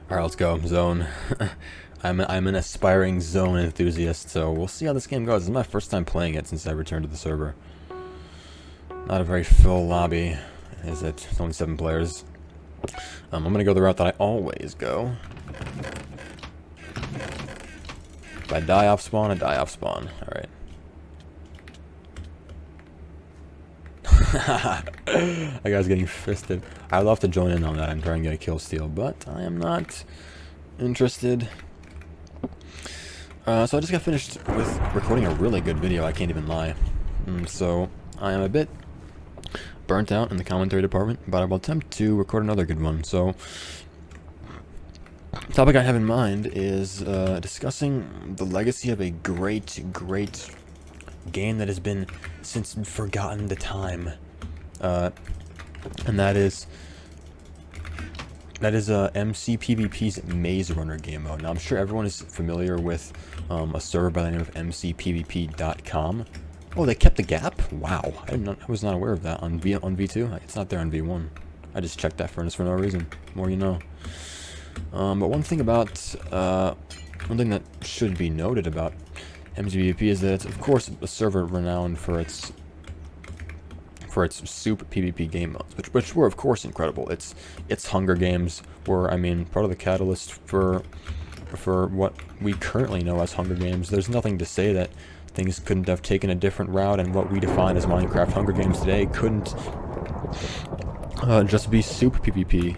Alright, let's go. Zone. I'm an aspiring zone enthusiast, so we'll see how this game goes. This is my first time playing it since I returned to the server. Not a very full lobby, is it? It's only 7 players. I'm gonna go the route that I always go. If I die off spawn, I die off spawn. Alright. That guy's getting fisted. I'd love to join in on that and try and get a kill steal, but I am not interested. So I just got finished with recording a really good video, I can't even lie. So I am a bit burnt out in the commentary department, but I will attempt to record another good one. So the topic I have in mind is discussing the legacy of a great game that has been since forgotten the time, and that is MCPvP's Maze Runner game mode. Now I'm sure everyone is familiar with a server by the name of MCPvP.com. Oh, they kept the gap? Wow, I was not aware of that on V2. It's not there on V1. I just checked that furnace for no reason. More you know. But one thing that should be noted about MCPvP is that it's of course a server renowned for its soup PvP game modes, which were of course incredible. Its Hunger Games were, I mean, part of the catalyst for what we currently know as Hunger Games. There's nothing to say that things couldn't have taken a different route, and what we define as Minecraft Hunger Games today couldn't just be soup PvP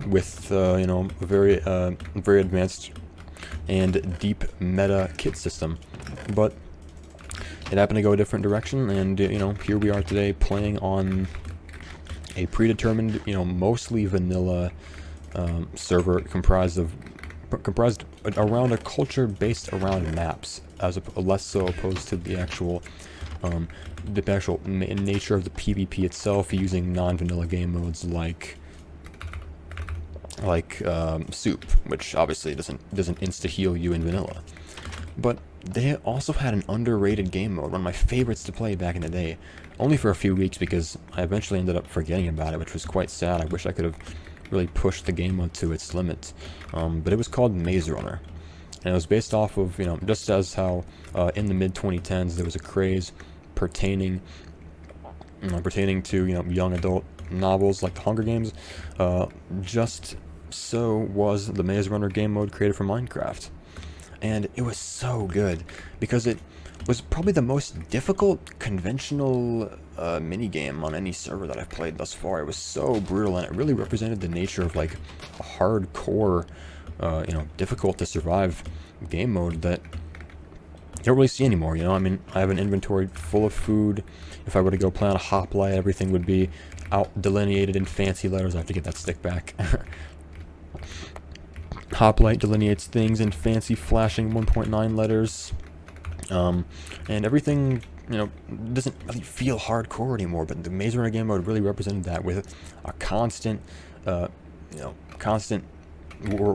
with you know, a very advanced and deep meta kit system. But it happened to go a different direction, and you know, here we are today playing on a predetermined, you know, mostly vanilla server comprised around a culture based around maps, as less so opposed to the actual nature of the PvP itself, using non-vanilla game modes like soup, which obviously doesn't insta heal you in vanilla. But they also had an underrated game mode, one of my favorites to play back in the day, only for a few weeks because I eventually ended up forgetting about it, which was quite sad. I wish I could have really pushed the game mode to its limits. But it was called Maze Runner, and it was based off of, you know, just as how in the mid 2010s there was a craze pertaining to, you know, young adult novels like the Hunger Games. Just so was the Maze Runner game mode created for Minecraft. And it was so good because it was probably the most difficult conventional minigame on any server that I've played thus far. It was so brutal, and it really represented the nature of like a hardcore, you know, difficult to survive game mode that you don't really see anymore. You know, I mean, I have an inventory full of food. If I were to go play on a hoplite, everything would be out delineated in fancy letters. I have to get that stick back. Hoplite delineates things in fancy flashing 1.9 letters, and everything, you know, doesn't really feel hardcore anymore. But the Maze Runner game mode really represented that, with a constant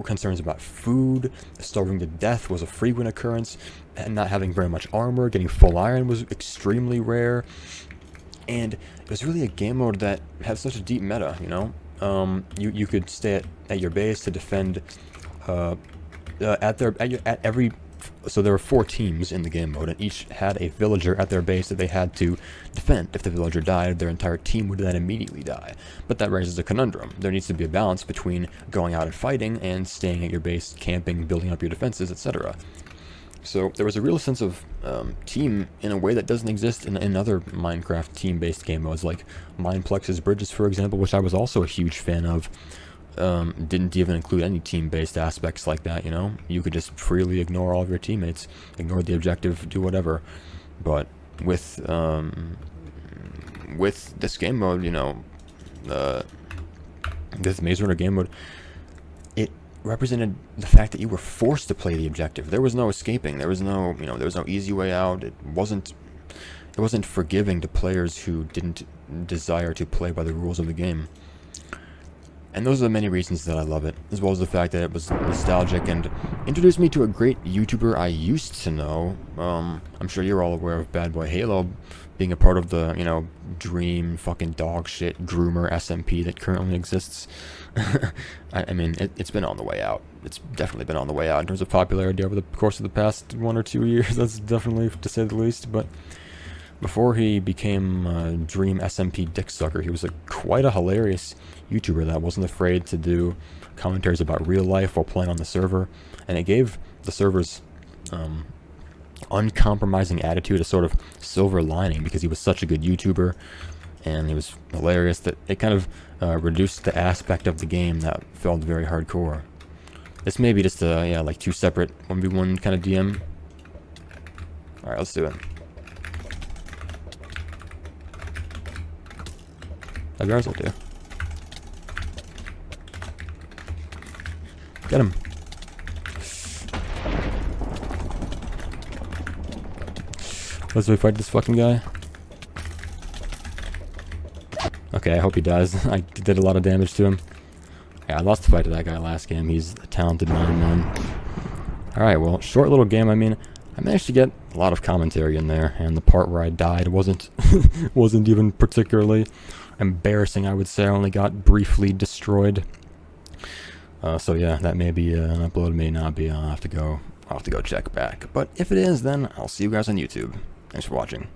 concerns about food. Starving to death was a frequent occurrence, and not having very much armor, getting full iron was extremely rare. And it was really a game mode that had such a deep meta, you know. You could stay at your base to defend. So there were 4 teams in the game mode, and each had a villager at their base that they had to defend. If the villager died, their entire team would then immediately die. But that raises a conundrum. There needs to be a balance between going out and fighting and staying at your base, camping, building up your defenses, etc. So there was a real sense of team in a way that doesn't exist in other Minecraft team-based game modes, like Mineplex's Bridges, for example, which I was also a huge fan of. Didn't even include any team-based aspects like that, you know? You could just freely ignore all of your teammates, ignore the objective, do whatever. But with this game mode, you know, this Maze Runner game mode, it represented the fact that you were forced to play the objective. There was no escaping. There was no, you know, there was no easy way out. It wasn't forgiving to players who didn't desire to play by the rules of the game. And those are the many reasons that I love it, as well as the fact that it was nostalgic and introduced me to a great YouTuber I used to know. I'm sure you're all aware of Bad Boy Halo being a part of the, you know, dream fucking dog shit groomer SMP that currently exists. I mean, it's been on the way out. It's definitely been on the way out in terms of popularity over the course of the past 1 or 2 years. That's definitely, to say the least. But before he became a dream SMP dicksucker, he was quite a hilarious YouTuber that wasn't afraid to do commentaries about real life while playing on the server, and it gave the server's uncompromising attitude a sort of silver lining because he was such a good YouTuber and he was hilarious that it kind of reduced the aspect of the game that felt very hardcore. This may be just like 2 separate 1v1 kind of DM. Alright, let's do it. That'd be ours, I'll do. Get him. Let's we fight this fucking guy. Okay, I hope he dies. I did a lot of damage to him. Yeah, I lost the fight to that guy last game. He's a talented man. Alright, well, short little game. I mean, I managed to get a lot of commentary in there, and the part where I died wasn't even particularly embarrassing, I would say. I only got briefly destroyed. So yeah, that may be an upload, may not be. I'll have to go check back. But if it is, then I'll see you guys on YouTube. Thanks for watching.